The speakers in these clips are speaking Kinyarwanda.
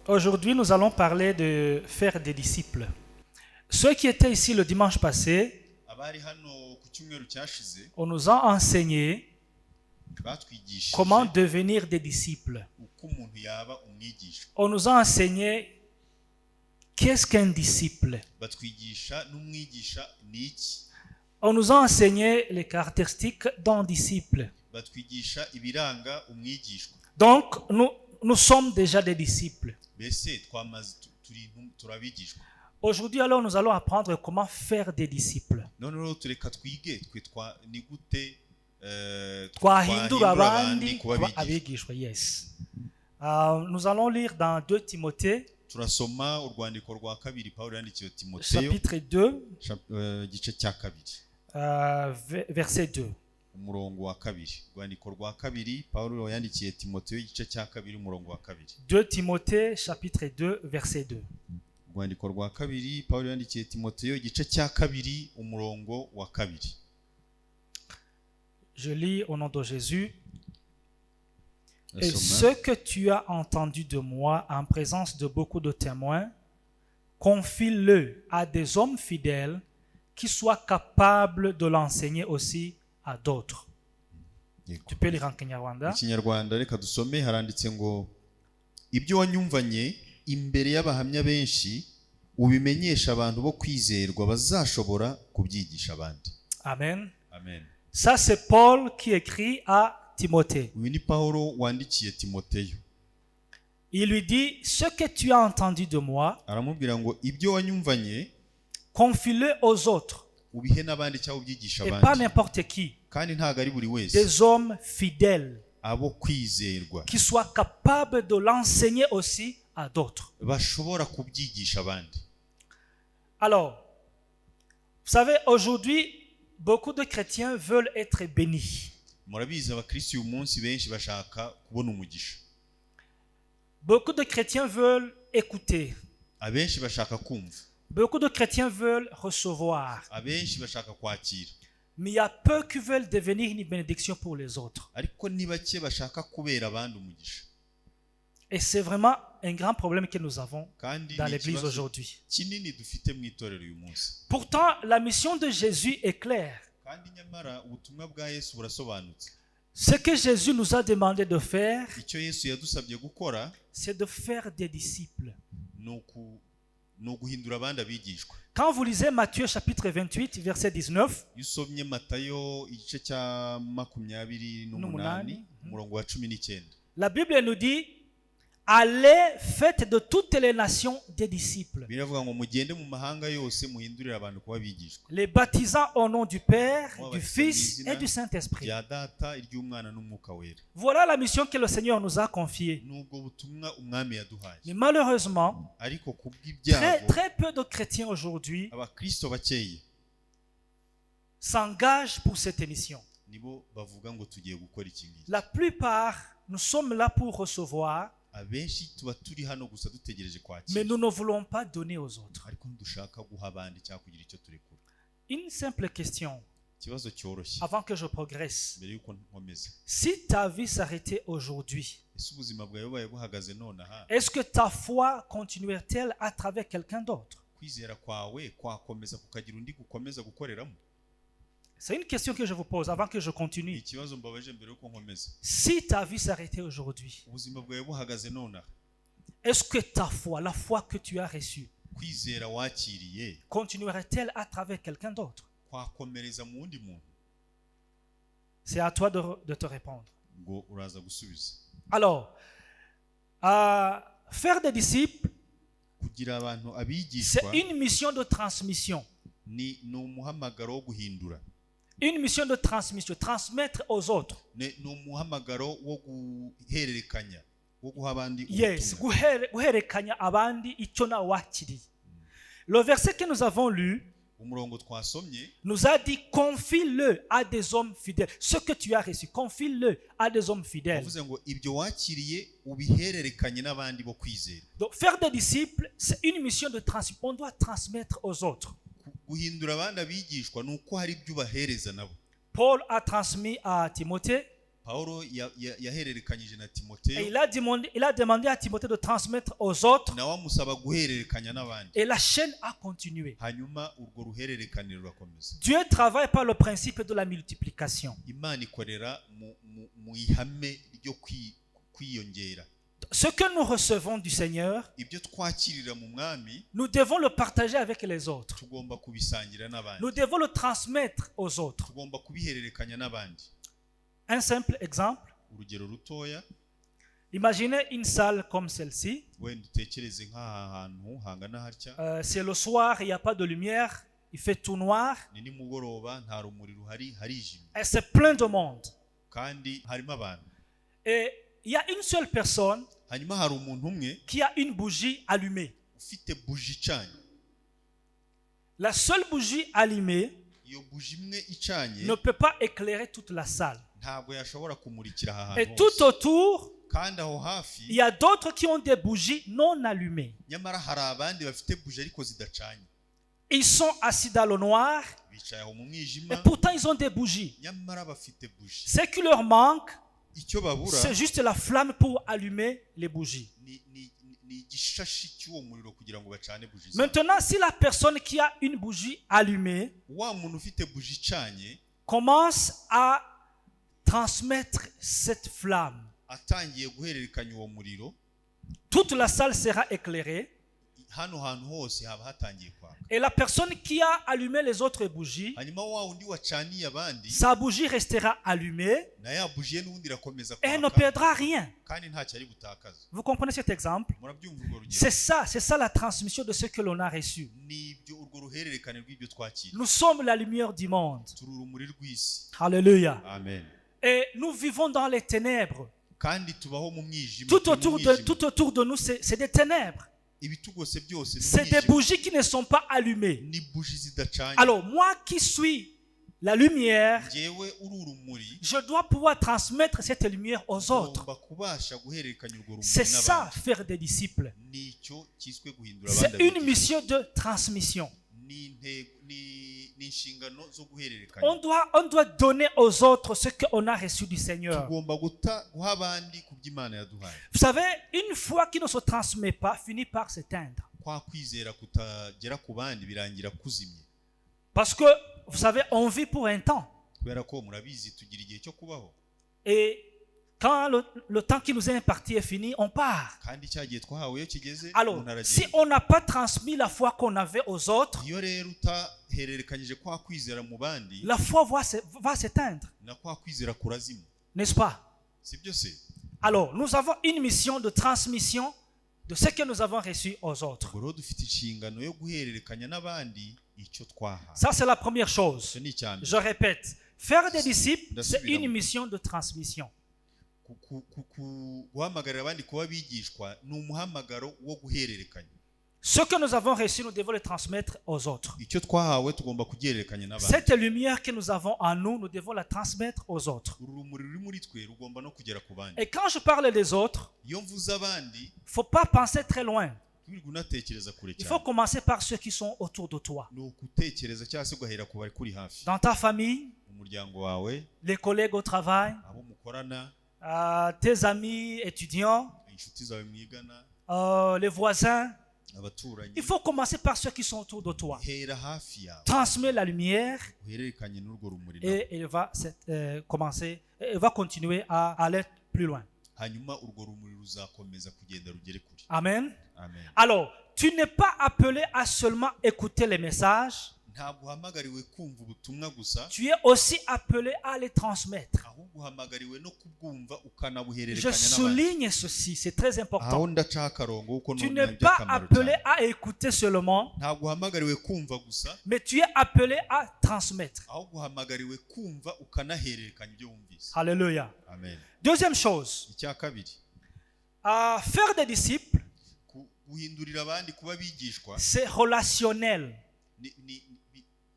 Aujourd'hui, nous allons parler de faire des disciples. Ceux qui étaient ici le dimanche passé, on nous a enseigné comment devenir des disciples. On nous a enseigné qu'est-ce qu'un disciple. On nous a enseigné les caractéristiques d'un disciple. Donc, nous sommes déjà des disciples. Aujourd'hui, alors, nous allons apprendre comment faire des disciples. Yes. Nous allons lire dans 2 Timothée, chapitre 2, verset 2. umurongo wa kabiri. Rwandiko rwa kabiri Paulo yandikiye Timoteyo igice cya kabiri umurongo wa kabiri. 2 Timothée chapitre 2 verset 2. Rwandiko rwa kabiri Paulo yandikiye Timoteyo igice cya kabiri umurongo wa kabiri. Je lis au nom de Jésus. Et ce que tu as entendu de moi en présence de beaucoup de témoins, confie-le à des hommes fidèles qui soient capables de l'enseigner aussi à d'autres. Tu peux lire en Kinyarwanda. Ikinyarwanda reka dusome, haranditse ngo ibyo wanyumvanye imbere y'abahamya benshi ubimenyesha abantu bo kwizerwa bazashobora kubyigisha abandi. Amen. Amen. Ça c'est Paul qui écrit à Timothée. Uyu ni Paulo wandikiye Timoteyo. Il lui dit ce que tu as entendu de moi, aramubwira ngo ibyo wanyumvanye confie-le aux autres. ubihe n'abandi cyangwa ubyigisha Et abandi. pas n'importe qui. Kandi ntago ari buri wese. Des hommes fidèles abo kwizerwa qui soient capables de l'enseigner aussi à d'autres. bashobora kubyigisha abandi. Alors, vous savez, aujourd'hui, beaucoup de chrétiens veulent être bénis. Murabizi abakristo uyu munsi benshi bashaka kubona umugisha. Beaucoup de chrétiens veulent écouter. Abenshi bashaka kumva. Beaucoup de chrétiens veulent recevoir. Abenshi bashaka kwakira. Mais il y a peu qui veulent devenir une bénédiction pour les autres. Ariko ni bake bashaka kubera abandi umugisha. Et c'est vraiment un grand problème que nous avons dans l'église aujourd'hui. Kinini dufite mu itorero uyu munsi. Pourtant, la mission de Jésus est claire. Kandi nyamara ubutumwa bwa Yesu burasobanutse. Ce que Jésus nous a demandé de faire, Icyo Yesu yadusabye gukora, c'est de faire des disciples. no guhindura abandi abigishwa. Quand vous lisez Matthieu chapitre 28 verset 19, Yusomye Matayo igice cya 28 umurongo wa 19. la Bible nous dit allez, faites de toutes les nations des disciples, Biravuga ngo mugende mu mahanga yose muhindurire abantu kuba abigishwa. les baptisant au nom du Père, du Fils et du Saint-Esprit. Ya data iry'umwana n'umwuka wera. Voilà la mission que le Seigneur nous a confiée. Nubwo butumwa umwami yaduhaye. Mais malheureusement, Ariko kubw'ibyago très peu de chrétiens aujourd'hui abakristo bakeye s'engagent pour cette mission. nibo bavuga ngo tugiye gukora iki ngiki. La plupart, nous sommes là pour recevoir, Abenshi tuba turi hano gusa dutegereje mais kwakira. nous ne voulons pas donner aux autres. Ariko ndushaka guha abandi cyangwa kugira icyo turekura. Une simple question, Ikibazo cyoroshye avant que je progresse. mbere yuko nkomeza. Si ta vie s'arrêtait aujourd'hui, Ese ubuzima bwawe bubaye buhagaze nonaha, est-ce que ta foi continuerait-elle à travers quelqu'un d'autre? kwizera kwawe kwakomeza kukagira undi gukomeza gukoreramo? C'est une question que je vous pose avant que je continue. Ikibazo mbabaje mbere yuko nkomeza. Si ta vie s'arrêtait aujourd'hui, Ubuzima bwawe buhagaze nonaha, est-ce que ta foi, la foi que tu as reçue, kwizera wakiriye continuerait-elle à travers quelqu'un d'autre? kwakomereza mu wundi muntu? C'est à toi de te répondre. Ngo uraza gusubiza. Alors, faire des disciples, Kugira abantu c'est abigishwa une mission de transmission. ni umuhamagaro wo guhindura. Une mission de transmission, transmettre aux autres. Ni umuhamagaro wo guhererekanya, wo guha abandi Yes, ubutumwa. guhererekanya abandi icyo nawe wakiriye. Le verset que nous avons lu Umurongo twasomye nous a dit confie-le à des hommes fidèles. Ce que tu as reçu, confie-le à des hommes fidèles. wavuze ngo ibyo wakiriye ubihererekanye n'abandi bo kwizera. Donc faire des disciples, c'est une mission de transmission. On doit transmettre aux autres. Guhindura abandi abigishwa ni uko hari ibyo ubahereza nabo. Paul a transmis à Timothée Pawulo yahererekanyije na Et Timoteyo il a demandé à Timothée de transmettre aux autres. nawe amusaba guhererekanya n'abandi. Et la chaîne a continué. Hanyuma urwo ruhererekane rurakomeza. Dieu travaille par le principe de la multiplication. Imana ikorera mu ihame ryo kwiyongera. Ce que nous recevons du Seigneur, Ibyo twakirira mu mwami nous devons le partager avec les autres. tugomba kubisangira n'abandi. Nous devons le transmettre aux autres. Tugomba kubihererekanya n'abandi. Un simple exemple. Urugero rutoya, Imaginez une salle comme celle-ci. wenda utekereze nk'aha hantu hangana hatya, C'est le soir, il n'y a pas de lumière, il fait tout noir. ni nimugoroba nta rumuri ruhari, harijimye Et c'est plein de monde. kandi harimo abantu. Et il y a une seule personne Hanyuma hari umuntu umwe qui a une bougie allumée. ufite buji icanye. La seule bougie allumée Iyo buji imwe icanye ne peut pas éclairer toute la salle. ntabwo yashobora kumurikira aha Et hantu tout hose. autour, Kandi aho il hafi y a d'autres qui ont des bougies non allumées. nyamara hari abandi bafite buji ariko zidacanye. Ils sont assis dans le noir Bicaye aho mu et mwijima pourtant ils ont des bougies. nyamara bafite buji. Ce qui leur manque, Icyo babura c'est juste la flamme pour allumer les bougies. ni igishashi cy'uwo muriro kugira ngo bacane buji zabo. Maintenant, si la personne qui a une bougie allumée Wa muntu ufite buji icanye commence à transmettre cette flamme, atangiye guhererekanya uwo muriro, toute la salle sera éclairée hano hantu hose haba hatangiye kwaka. et la personne qui a allumé les autres bougies, Hanyuma wa wundi wacaniye abandi sa bougie restera allumée na ya buji ye n'ubundi irakomeza et elle ne kwaka perdra rien. kandi ntacyo ari butakaza. Vous comprenez cet exemple? Murabyumva urwo rugero? C'est ça la transmission de ce que l'on a reçu. Nibyo urwo ruhererekane rw'ibyo twakira. Nous sommes la lumière du monde. Turi urumuri rw'isi. Alléluia. Amen. Et nous vivons dans les ténèbres. Kandi tubaho mu mwijima. Tout autour de nous, c'est des ténèbres. Ibitugose byose ni C'est des umwijima. bougies qui ne sont pas allumées. Ni buji zidacanye. Alors, moi qui suis la lumière, Njyewe uri urumuri je dois pouvoir transmettre cette lumière aux autres. ngomba kubasha guhererekanya urwo rumuri C'est ça, n'abandi. faire des disciples. Nicyo cyiswe guhindura C'est abandi une abigisha. mission de transmission. Ni inshingano zo guhererekanya. On doit donner aux autres ce qu'on a reçu du Seigneur. Tugomba guha abandi ku by'Imana yaduhaye. Vous savez, une foi qui ne se transmet pas finit par s'éteindre. Kwa kwizera kutagera ku bandi birangira kuzimye. Parce que, vous savez, on vit pour un temps. Kubera ko murabizi tugira igihe cyo kubaho. Et quand le temps qui nous est imparti est fini, on part. Kandi cya gihe twahawe iyo kigeze Alors, umuntu si aragenda. on n'a pas transmis la foi qu'on avait aux autres, Iyo rero utahererekanyije kwa kwizera mu bandi, la foi va s'éteindre. na kwa kwizera kurazima. N'est-ce pas? Sibyo se? Alors, nous avons une mission de transmission de ce que nous avons reçu aux autres. Ubwo rero dufite inshingano yo guhererekanya n'abandi icyo twahawe. Ça, c'est la première chose. Icyo ni icya mbere. Je répète, faire des disciples, c'est une mission de transmission. Guhamagarira abandi kuba abigishwa ni umuhamagaro wo guhererekanya. Ce que nous avons reçu, nous devons le transmettre aux autres. Icyo twahawe tugomba kugihererekanya n'abandi. Cette lumière que nous avons en nous, nous devons la transmettre aux autres. Urumuri ruri muri twe rugomba no kugera ku bandi. Et quand je parle des autres, Iyo mvuze abandi, il ne faut pas penser très loin. twirirwa unatekereza kure Il faut cyane. commencer par ceux qui sont autour de toi. Ni ukutekereza cyangwa se ugahera ku bari kuri hafi. Dans ta famille, Umuryango wawe, les collègues au travail, abo mukorana, tes amis étudiants, inshuti zawe mwigana, les voisins. abaturanyi. Il faut commencer par ceux qui sont autour de toi. Hera hafi yawe. Transmets la lumière Uhererekanye n'urwo rumuri. et il va continuer à aller plus loin. Hanyuma urwo rumuri ruzakomeza kugenda rugere kure. Amen. Amen. Alors, tu n'es pas appelé à seulement écouter les messages, Ntabwo uhamagariwe kumva ubutumwa gusa, tu es aussi appelé à les transmettre. ahubwo uhamagariwe no kubwumva Je ukanabuhererekanya n'abandi. souligne ceci, c'est très Aho important. ndacaho akarongo kuko Tu ni n'es pas iby'akamaro appelé cyane. à écouter seulement, Ntabwo uhamagariwe kumva gusa, mais tu es appelé à transmettre. ahubwo uhamagariwe kumva ukanahererekanya ibyo wumvise. Alléluia. Amen. Deuxième chose, Icya kabiri, faire des disciples, guhindurira abandi kuba abigishwa c'est relationnel.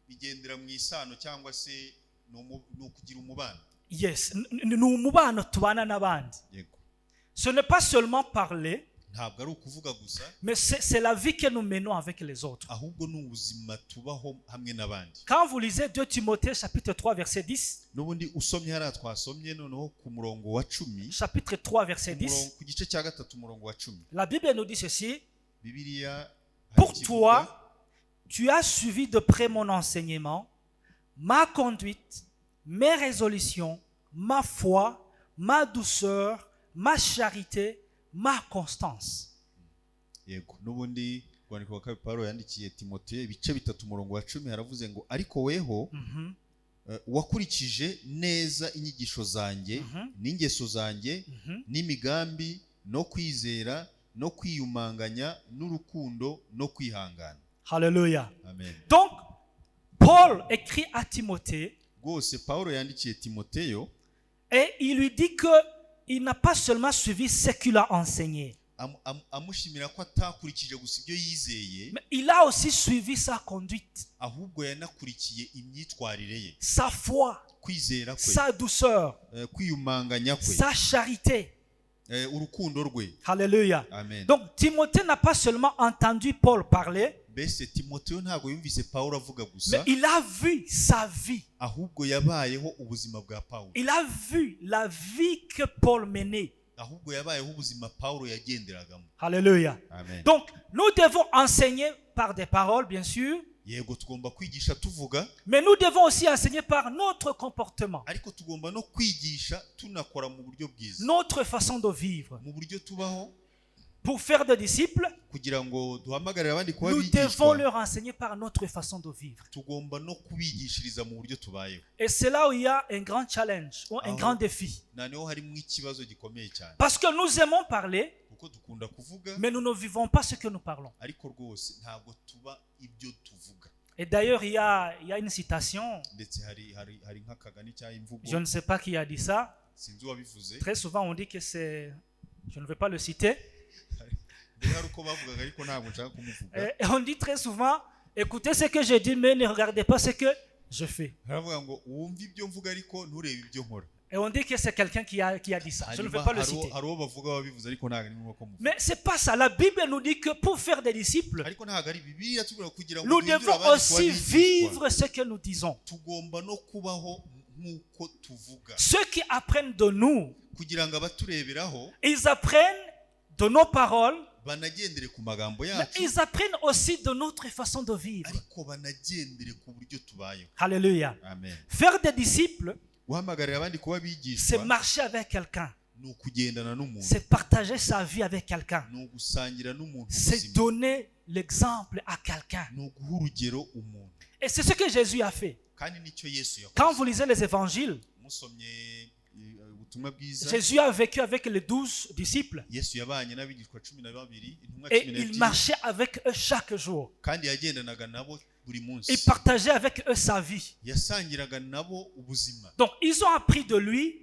bigendera mu isano cyangwa se ni ukugira umubano. Yes, ni umubano tubana n'abandi. Yego. Ce n'est pas seulement parler, ntabwo ari ukuvuga gusa mais c'est la vie que nous menons avec les autres. ahubwo ni ubuzima tubaho hamwe n'abandi. Quand vous lisez 2 Timothée chapitre 3 verset 10, n'ubundi usomye hariya twasomye noneho ku murongo wa 10, chapitre 3 verset 10, ku gice cya 3 umurongo wa 10, la Bible nous dit ceci: Bibiliya pour toi, tu as suivi de près mon enseignement, ma conduite, mes résolutions, ma foi, ma douceur, ma charité, ma constance. Yego, n'ubundi rwandiko rwa Pawulo yandikiye Timoteyo ibice 3 umurongo wa 10 haravuze ngo ariko weho wakurikije neza inyigisho zanjye n'ingeso zanjye n'imigambi no kwizera no kwiyumanganya n'urukundo no kwihangana. Alléluia. Amen. Donc Paul écrit à Timothée, rwose Pawulo yandikiye Timoteyo, et il lui dit que il n'a pas seulement suivi ce qu'il a enseigné, amushimira ko atakurikije gusa ibyo yizeye, mais il a aussi suivi sa conduite, ahubwo yanakurikiye imyitwarire ye, sa foi, kwizera kwe, sa douceur, kwiyumanganya kwe, sa charité. urukundo rwe. Alléluia. Amen. Donc Timothée n'a pas seulement entendu Paul parler, mbese Timoteyo ntabwo yumvise Pawulo avuga mais gusa, il a vu sa vie. ahubwo yabayeho ubuzima bwa Pawulo. Il a vu la vie que Paul menait. Ahubwo yabayeho ubuzima Pawulo yagenderagamo. Alléluia. Amen. Donc nous devons enseigner par des paroles, bien sûr, Yego tugomba kwigisha tuvuga, mais nous devons aussi enseigner par notre comportement, ariko tugomba no kwigisha tunakora mu buryo bwiza, notre façon de vivre. mu buryo tubaho, Pour faire des disciples, kugira ngo duhamagarire abandi kuba nous devons bigishwa. leur enseigner par notre façon de vivre. Tugomba no kubigishiriza mu buryo tubayeho. Et c'est là où il y a un grand challenge, ou un grand défi. Naneho harimo ikibazo gikomeye cyane, Parce que nous aimons parler, kuko dukunda kuvuga, mais nous ne vivons pas ce que nous parlons. ariko rwose ntabwo tuba ibyo tuvuga. Et d'ailleurs, il y a une citation, Ndetse hari nk'akagani cyangwa imvugo, je ne sais pas qui a dit ça. sinzi uwabivuze, Très souvent, on dit que c'est... Je ne vais pas le citer. hari uko bavugaga ariko ntabwo nshaka kumuvuga. Et on dit très souvent, écoutez ce que je dis, mais ne regardez pas ce que je fais. Haravuga ngo wumve ibyo mvuga ariko nturebe ibyo nkora. Et on dit que c'est quelqu'un qui a dit ça. Je ne vais pas le citer. Hari uwo bavuga wabivuze ariko ntabwo ari ngombwa ko muvuga. Mais c'est pas ça. La Bible nous dit que pour faire des disciples, Ariko ntabwo ari Bibiliya tubwira kugira ngo nous duhindure devons abandi kuba aussi bigishwa. vivre ce que nous disons. Tugomba no kubaho nk'uko tuvuga, Ceux qui apprennent de nous, kugira ngo abatureberaho ils apprennent de nos paroles, banagendere ku magambo mais yacu, ils apprennent aussi de notre façon de vivre. ariko banagendere ku buryo tubayeho. Alléluia. Amen. Faire des disciples, Guhamagarira abandi kuba c'est bigishwa marcher avec quelqu'un. ni ukugendana n'umuntu, C'est partager sa vie avec quelqu'un. ni ugusangira n'umuntu C'est ubuzima, donner l'exemple à quelqu'un. ni uguha urugero umuntu. Et c'est ce que Jésus a fait. Kandi nicyo Yesu yakoze. Quand vous lisez les évangiles, Musomye ubutumwa bwiza, Jésus a vécu avec les 12 disciples Yesu yabanye n'abigishwa 12, intumwa et il 12, marchait avec eux chaque jour. kandi yagendanaga nabo buri munsi, Il partageait avec eux sa vie. yasangiraga nabo ubuzima. Donc ils ont appris de lui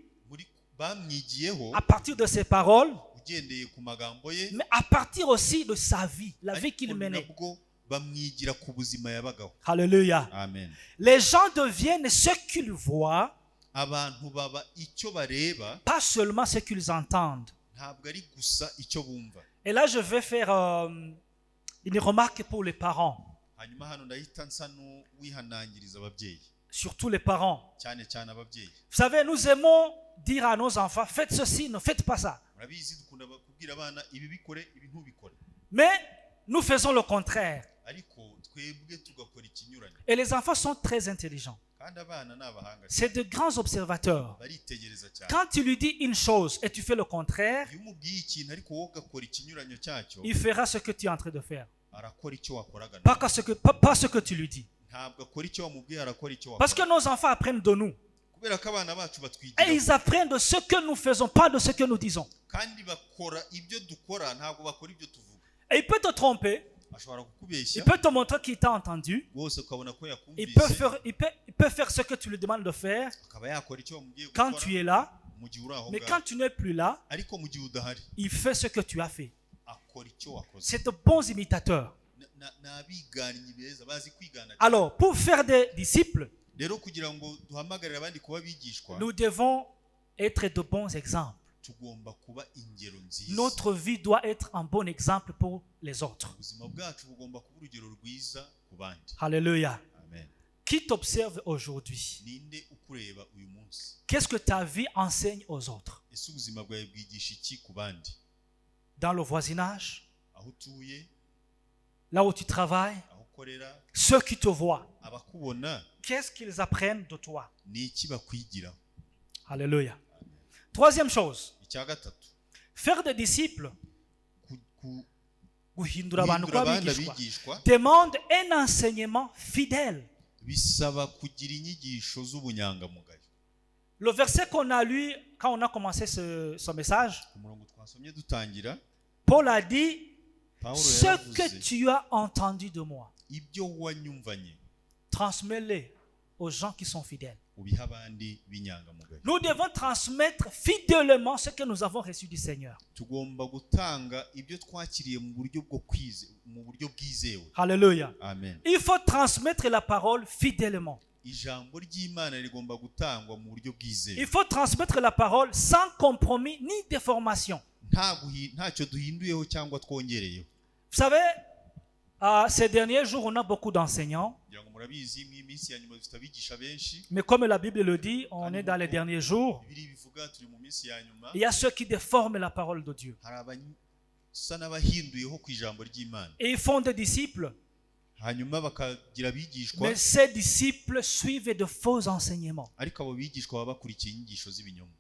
Bamwigiyeho à partir de ses paroles, ugendeye ku magambo ye, mais à partir aussi de sa vie, la vie qu'il ariko menait. nabwo bamwigira ku buzima yabagaho. Alléluia. Amen. Les gens deviennent ce qu'ils voient, Abantu baba icyo bareba, pas seulement ce qu'ils entendent. ntabwo ari gusa icyo bumva. Et là, je vais faire une remarque pour les parents, Hanyuma hano ndahita nsa n'uwihanangiriza ababyeyi, surtout les parents. cyane cyane ababyeyi. Vous savez, nous aimons dire à nos enfants, faites ceci, ne faites pas ça. Murabizi dukunda kubwira abana ibi bikore, ibi ntubikore, Mais nous faisons le contraire. ariko twebwe tugakora ikinyuranye. Et les enfants sont très intelligents. Kandi abana ni abahanga, C'est de grands observateurs. baritegereza cyane. Quand tu lui dis une chose et tu fais le contraire, Iyo umubwiye ikintu ariko wowe ugakora ikinyuranyo cyacyo, il fera ce que tu es en train de faire. arakora icyo wakoraga, Pas ce que tu lui dis. ntabwo akora icyo wamubwiye, arakora icyo Parce que wakora. nos enfants apprennent de nous. Kubera ko abana bacu Et batwigiraho, ils apprennent de ce que nous faisons, pas de ce que nous disons. kandi bakora ibyo dukora, ntabwo bakora ibyo tuvuga. Et il peut te tromper. Ashobora Il kukubeshya peut te montrer qu'il t'a entendu. rwose ukabona ko Il peut, yakumvise, il peut faire ce que tu lui demandes de faire akaba yakora icyo wamubwiye quand gukora tu es là. mu gihe uri aho Mais ngaho, quand tu n'es plus là, ariko mu gihe udahari il fait ce que tu as fait. akora icyo wakoze. C'est de bons imitateurs. Ni abigannyi beza, bazi kwigana cyane. Alors, pour faire des disciples, Rero kugira ngo duhamagarire abandi kuba bigishwa, nous devons être de bons exemples. tugomba kuba ingero nziza. Notre vie doit être un bon exemple pour les autres. Ubuzima bwacu bugomba kuba urugero rwiza ku bandi. Alléluia. Amen. Qui t'observe aujourd'hui? Ninde ukureba uyu munsi? Qu'est-ce que ta vie enseigne aux autres? Ese ubuzima bwawe bwigisha iki ku bandi? Dans le voisinage, Aho utuye, là où tu travailles, aho ukorera, ceux qui te voient, abakubona qu'est-ce qu'ils apprennent de toi? ni iki bakwigiraho? Alléluia. Troisième chose, Icya gatatu, faire des disciples, guhindura abantu guhindura abandi kw'abigishwa, abigishwa demande un enseignement fidèle. bisaba kugira inyigisho z'ubunyangamugayo. Le verset qu'on a lu quand on a commencé ce message, Ku murongo twasomye dutangira, Paul a dit, Pawulo ce yaravuze, que tu as entendu de moi, ibyo wanyumvanye transmets-le aux gens qui sont fidèles. ubiha abandi b'inyangamugayo. Nous devons transmettre fidèlement ce que nous avons reçu du Seigneur. Tugomba gutanga ibyo twakiriye mu buryo bwizewe. Alléluia. Amen. Il faut transmettre la parole fidèlement. Ijambo ry'Imana rigomba gutangwa mu buryo bwizewe. Il faut transmettre la parole sans compromis ni déformation. Ntacyo duhinduyeho cyangwa twongereyeho. Vous savez, ces derniers jours, on a beaucoup d'enseignants. Kugira ngo murabizi mu minsi ya nyuma dufite abigisha benshi. Mais comme la Bible le dit, on est dans les derniers jours. Bibiri bivuga turi mu minsi ya nyuma. Il y a ceux qui déforment la parole de Dieu. Hari abasa n'abahinduyeho ku ijambo ry'Imana. Et ils font des disciples. Hanyuma bakagira abigishwa. Mais ces disciples suivent de faux enseignements. Ariko abo bigishwa baba bakurikiye inyigisho z'ibinyoma.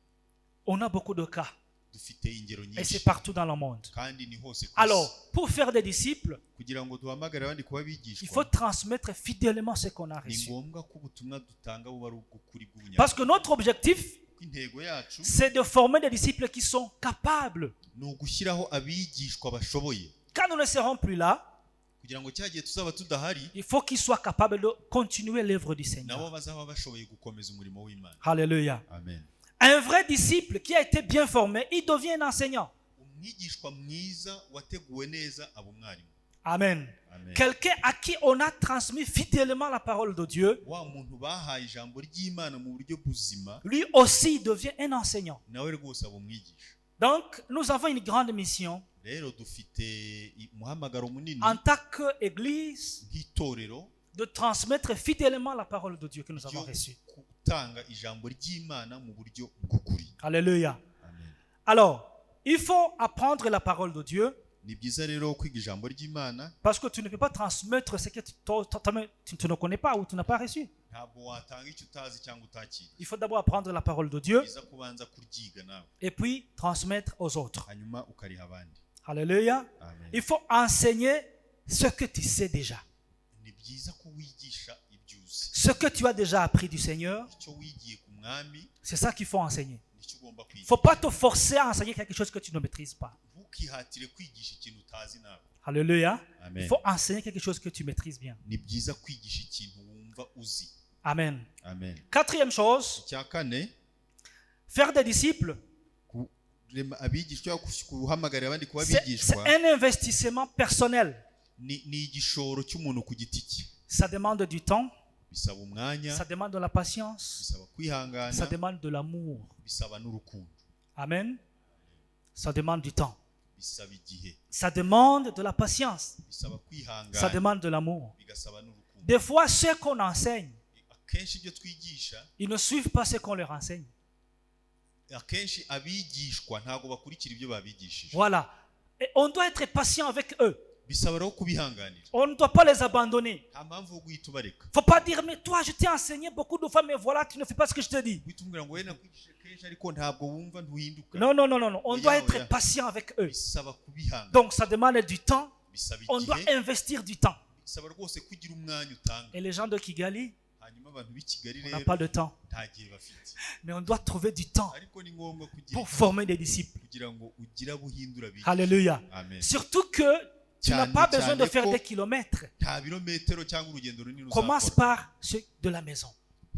On a beaucoup de cas. Dufite ingero Et c'est nyinshi. partout dans le monde. Kandi ni hose ku isi. Alors, pour faire des disciples, Kugira ngo duhamagare abandi kuba il faut abigishwa, transmettre fidèlement ce qu'on a ni reçu. ngombwa ko ubutumwa dutanga buba ari ubw'ukuri bw'ubunyamwuga. Parce que notre objectif, Intego yacu c'est de former des disciples qui sont capables. ni ugushyiraho abigishwa bashoboye. Quand nous ne serons plus là, Kugira ngo cya gihe tuzaba tudahari, il faut qu'ils soient capables de continuer l'œuvre du nabo Seigneur. bazaba bashoboye gukomeza umurimo w'Imana. Alléluia. Amen. Un vrai disciple qui a été bien formé, il devient un enseignant. Umwigishwa mwiza wateguwe neza aba umwarimu. Amen. Amen. Quelqu'un à qui on a transmis fidèlement la parole de Dieu, Wa muntu bahaye ijambo ry'Imana mu buryo buzima, lui aussi devient un enseignant. nawe rwose aba umwigisha. Donc, nous avons une grande mission Rero dufite umuhamagaro munini en tant qu'Église nk'itorero de transmettre fidèlement la parole de Dieu que nous avons ryo reçue. gutanga ijambo ry'Imana mu buryo bw'ukuri. Alléluia. Amen. Alors, il faut apprendre la parole de Dieu Ni byiza rero kwiga ijambo ry'Imana, parce que tu ne peux pas transmettre ce que tu ne connais pas ou tu n'as pas reçu. ntabwo watanga icyo utazi cyangwa utakira. Il faut d'abord apprendre la parole de Dieu Byiza kubanza kuryiga nawe, et puis transmettre aux autres. hanyuma ukariha abandi. Alléluia. Amen. Il faut enseigner ce que tu sais déjà. Ni byiza ko wigisha ibyo uzi. Ce que tu as déjà appris du Seigneur, Icyo wigiye ku mwami c'est ça qu'il faut enseigner. nicyo ugomba Il ne kwiga. faut pas te forcer à enseigner quelque chose que tu ne maîtrises pas. Ntukihatire kwigisha ikintu utazi nawe. Alléluia. Amen. Il faut enseigner quelque chose que tu maîtrises bien. Ni byiza kwigisha ikintu wumva uzi. Amen. Amen. Quatrième chose, Icya kane, faire des disciples, abigishwa, guhamagarira abandi kuba c'est abigishwa, un investissement personnel. ni igishoro cy'umuntu ku giti cye. Ça demande du temps, Bisaba umwanya, ça demande de la patience, bisaba kwihangana, ça demande de l'amour. bisaba n'urukundo, Amen. Ça demande du temps. bisaba igihe, Ça demande de la patience. bisaba Ça kwihangana, demande de l'amour. bigasaba n'urukundo. Des fois, ceux qu'on enseigne, Akenshi ibyo twigisha, ils ne suivent pas ce qu'on leur enseigne. akenshi abigishwa ntabwo bakurikira ibyo babigishije. Voilà. Et on doit être patient avec eux. Bisaba rero kubihanganira. On ne doit pas les abandonner. Nta mpamvu yo guhita ubareka. Faut pas dire, mais toi, je t'ai enseigné beaucoup de fois, mais voilà, tu ne fais pas ce que je te dis. Guhita umbwira ngo wowe nakwigishije kenshi ariko ntabwo wumva ntuhinduka. Non, non, non, non, non. On Oya, doit oya. être patient avec eux. Bisaba kubihangana. Donc, ça demande du temps. Bisaba On doit igihe, investir du temps. bisaba rwose kugira umwanya utanga. Et les gens de Kigali, Hanyuma abantu b'i Kigali on n'a rero pas de temps. nta gihe bafite. Mais on doit trouver du temps Ariko ni ngombwa kugira pour former des disciples. kugira ngo ugire abuhindura abigishwa. Alléluia. Amen. Surtout que tu n'as Cyane, pas besoin de cyane faire ko des kilomètres. nta birometero cyangwa urugendo runini Commence uzakora. par ceux de la maison.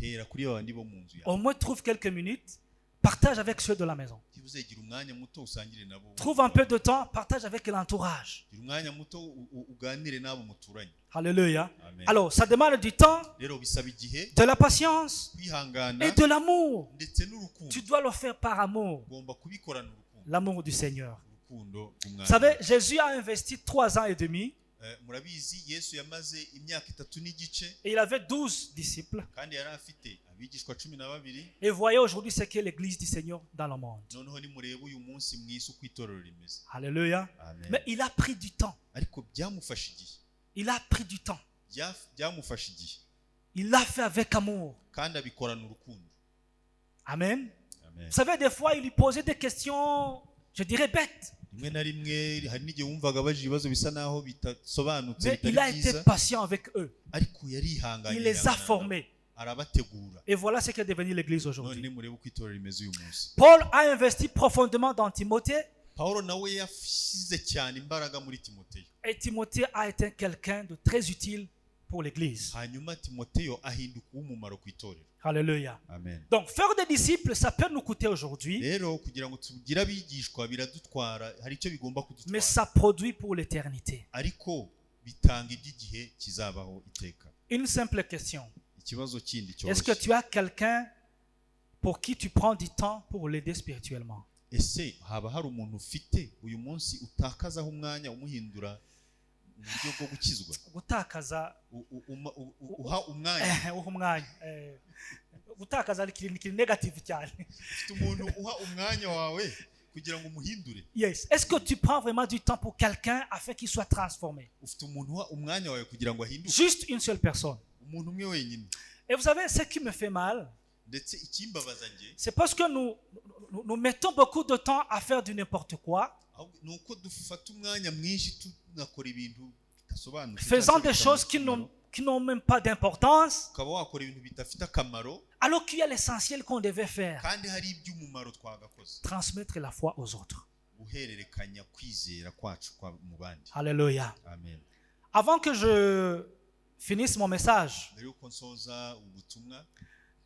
Hera kuri babandi bo mu nzu yawe. Au moins, trouve quelques minutes. Partage avec ceux de la maison. Niba uzagira umwanya muto usangire nabo. Trouve un peu de temps. Partage avec l'entourage. Gira umwanya muto uganire n'abo muturanye. Alléluia. Amen. Alors, ça demande du temps, Rero bisaba igihe, de la patience kwihangana et de l'amour. ndetse n'urukundo. Tu dois le faire par amour. Ugomba kubikorana L'amour du Seigneur. urukundo Vous rw'umwami savez, wacu. Jésus a investi 3 ans et demi Murabizi Yesu yamaze imyaka 3 n'igice et il avait 12 disciples. kandi yari afite abigishwa 12. Et voyez aujourd'hui ce qu'est l'église du Seigneur dans le monde. Noneho nimurebe uyu munsi mu isi uko itorero rimeze. Alléluia. Amen. Mais il a pris du temps. Ariko byamufasha igihe. Il a pris du temps. Byamufasha igihe. Il l'a fait avec amour. Kandi abikorana urukundo. Amen. Amen. Vous savez, des fois, il lui posait des questions, je dirais, bêtes. Rimwe na rimwe hari n'igihe wumvaga baje ibibazo bisa naho bitasobanutse Mais il a bitari été byiza, patient avec eux. ariko yarihanganye. Il les a formés. Arabategura. Et voilà ce qu'est devenu l'église None aujourd'hui. nimurebe uko itorero rimeze uyu munsi. Paul a investi profondément dans Timothée. Paulo nawe yashyize cyane imbaraga muri Timoteyo. Et Timothée a été quelqu'un de très utile pour l'église. Hanyuma Timoteyo ahinduka uw'umumaro ku itorero. Alléluia. Amen. Donc, faire des disciples, ça peut nous coûter aujourd'hui, Rero kugira ngo tugire abigishwa biradutwara, hari icyo bigomba mais kudutwara, ça produit pour l'éternité. ariko bitanga iby'igihe kizabaho iteka. Une simple question. Ikibazo kindi Est-ce que cyoroshye, tu as quelqu'un pour qui tu prends du temps pour l'aider spirituellement? ese haba hari umuntu ufite uyu munsi utakazaho umwanya umuhindura mu buryo bwo gukizwa? Gutakaza Uha umwanya, umwanya. Gutakaza ni ikintu negative cyane. ufite umuntu uha umwanya wawe kugira ngo umuhindure. Yes. Est-ce que tu prends vraiment du temps pour quelqu'un afin qu'il soit transformé? Ufite umuntu uha umwanya wawe kugira ngo ahinduke, Juste une seule personne. umuntu umwe wenyine. Et vous savez, ce qui me fait mal, Ndetse ikimbabaza nge c'est parce que nous mettons beaucoup de temps à faire du n'importe quoi, ni uko dufata umwanya mwinshi tunakora ibintu bidasobanutse, faisant cyangwa des se choses bidafite qui n'ont même pas d'importance, ukaba wakora ibintu bidafite akamaro, alors qu'il y a l'essentiel qu'on devait faire, kandi hari iby'umumaro twagakoze. transmettre la foi aux autres. Guhererekanya kwizera kwacu mu bandi. Alléluia. Amen. Avant que je finisse mon message, Mbere yuko nsoza ubutumwa,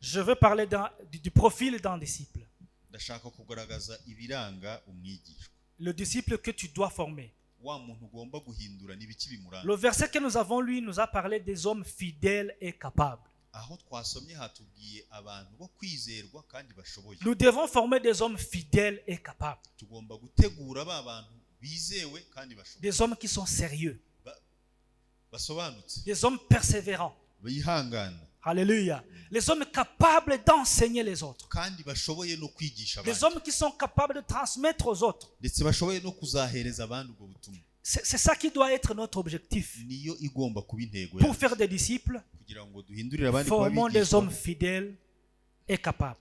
je veux parler du profil d'un disciple. ndashaka kugaragaza ibiranga umwigishwa. Le disciple que tu dois former. Wa muntu ugomba guhindura n'ibiki bimuranga. Le verset que nous avons lu nous a parlé des hommes fidèles et capables. Aho twasomye hatubwiye abantu bo kwizerwa kandi bashoboye. Nous devons former des hommes fidèles et capables. Tugomba gutegura ba bantu bizewe kandi bashoboye. Des hommes qui sont sérieux. Basobanutse. Des hommes persévérants. Bihangana. Alléluia. Les hommes capables d'enseigner les autres. Kandi bashoboye no kwigisha Les abandi. hommes qui sont capables de transmettre aux autres. Ndetse bashoboye no kuzahereza abandi ubwo butumwa. C'est ça qui doit être notre objectif. Niyo igomba kuba intego Pour yacu, faire des disciples, kugira ngo duhindurire abandi kuba formons des abigishwa, hommes fidèles et capables.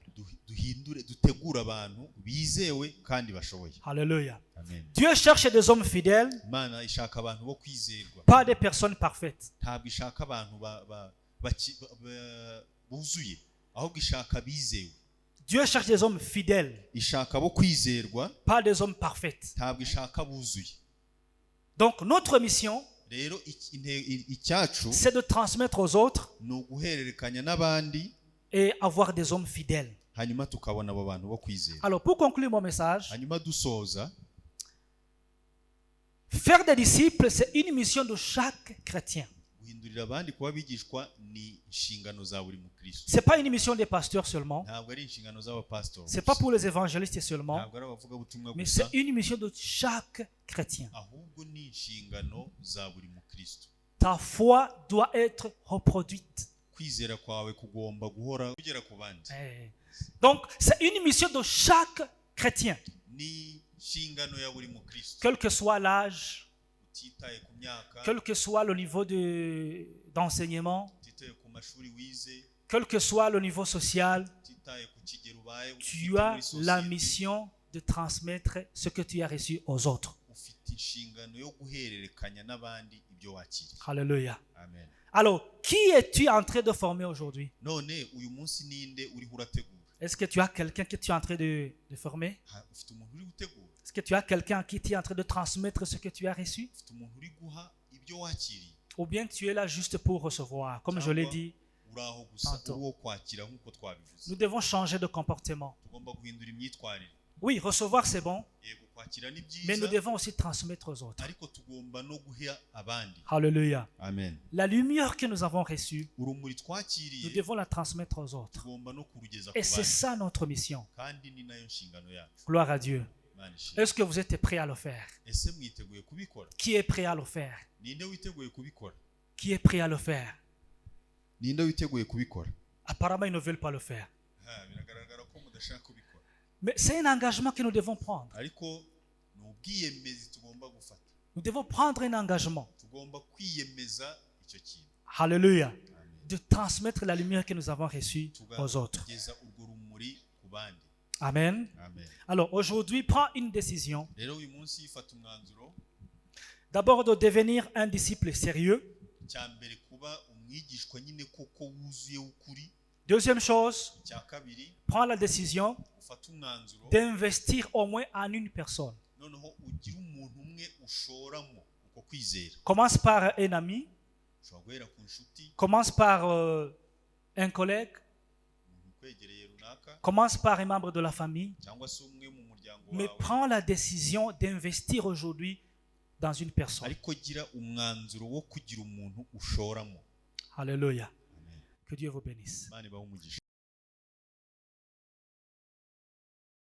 dutegura abantu bizewe kandi bashoboye. Alléluia. Amen. Dieu cherche des hommes fidèles, Imana ishaka abantu bo kwizerwa, pas des personnes parfaites. ntabwo ishaka abantu buzuye, ahubwo ishaka bizewe. Dieu cherche des hommes fidèles, Ishaka bo kwizerwa, pas des hommes parfaits. ntabwo ishaka buzuye. Donc notre mission, Rero icyacu c'est de transmettre aux autres ni uguhererekanya n'abandi, et avoir des hommes fidèles. hanyuma tukabona abo bantu bo kwizera. Alors pour conclure mon message, Hanyuma dusoza, faire des disciples, c'est une mission de chaque chrétien. guhindurira abandi kuba abigishwa ni inshingano za buri mukristo. C'est pas une mission des pasteurs seulement. Ntabwo ari inshingano z'abapasitori, C'est pas pour les évangélistes seulement, ntabwo ari abavugabutumwa mais gusa, c'est une mission de chaque chrétien. ahubwo ni inshingano za buri mukristo. Ta foi doit être reproduite. Kwizera kwawe kugomba guhora kugera ku bandi. Donc, c'est une mission de chaque chrétien, Ni inshingano ya buri mukristo, quel que soit l'âge, utitaye ku myaka, quel que soit le niveau d'enseignement, utitaye ku mashuri wize, quel que soit le niveau social, utitaye ku kigero ubaye, tu as la mission de transmettre ce que tu as reçu aux autres. ufite inshingano yo guhererekanya n'abandi ibyo wakiriye. Alléluia. Amen. Alors, qui es-tu en train de former aujourd'hui? None uyu munsi ninde uriho urategura? Est-ce que tu as quelqu'un que tu es en train de former? Ufite umuntu uri gutegura? Est-ce que tu as quelqu'un à qui tu es en train de transmettre ce que tu as reçu? Ufite umuntu uri guha ibyo wakiriye? Ou bien tu es là juste pour recevoir, comme je l'ai dit. Uraho gusa Tantôt. uri wo kwakira nk'uko twabivuze. Nous devons changer de comportement. Tugomba guhindura imyitwarire. Oui, recevoir c'est bon, Yego kwakira ni mais nous byiza, devons aussi transmettre aux autres. ariko tugomba no guha abandi. Alléluia. Amen. La lumière que nous avons reçue, Urumuri nous twakiriye devons la transmettre aux autres. tugomba no kurugeza ku Et c'est bandi, ça notre mission. kandi ni nayo nshingano yacu. Gloire à Dieu. Imana ishimwe. Est-ce que vous êtes prêt à le faire? Ese mwiteguye kubikora? Qui est prêt à le faire? Ninde witeguye kubikora? Qui est prêt à le faire? Ninde witeguye kubikora? Apparemment, ils ne veulent pas le faire. Biragaragara ko mudashaka kubikora. Mais c'est un engagement que nous devons prendre. Ariko ni ubwiyemezi tugomba gufata. Nous devons prendre un engagement. Tugomba kwiyemeza icyo kintu. Alléluia. De transmettre la lumière que nous avons reçue aux autres. Tugeza urwo rumuri ku bandi. Amen. Amen. Alors aujourd'hui, prends une décision. Rero uyu munsi fata umwanzuro. D'abord de devenir un disciple sérieux. Cya mbere kuba umwigishwa nyine koko wuzuye ukuri. Deuxième chose, Cya kabiri prends la décision ufata umwanzuro. d'investir au moins en une personne. Noneho ugira umuntu umwe ushoramo uko kwizera. Commence par un ami. Ushobora guhera ku nshuti. Commence par un collègue. Ukwegereye runaka. Commence par un membre de la famille. Cyangwa se umwe mu muryango wawe. Mais prends la décision d'investir aujourd'hui dans une personne. Ariko gira umwanzuro wo kugira umuntu ushoramo. Alléluia. Que Dieu vous bénisse. Imana ibahe umugisha.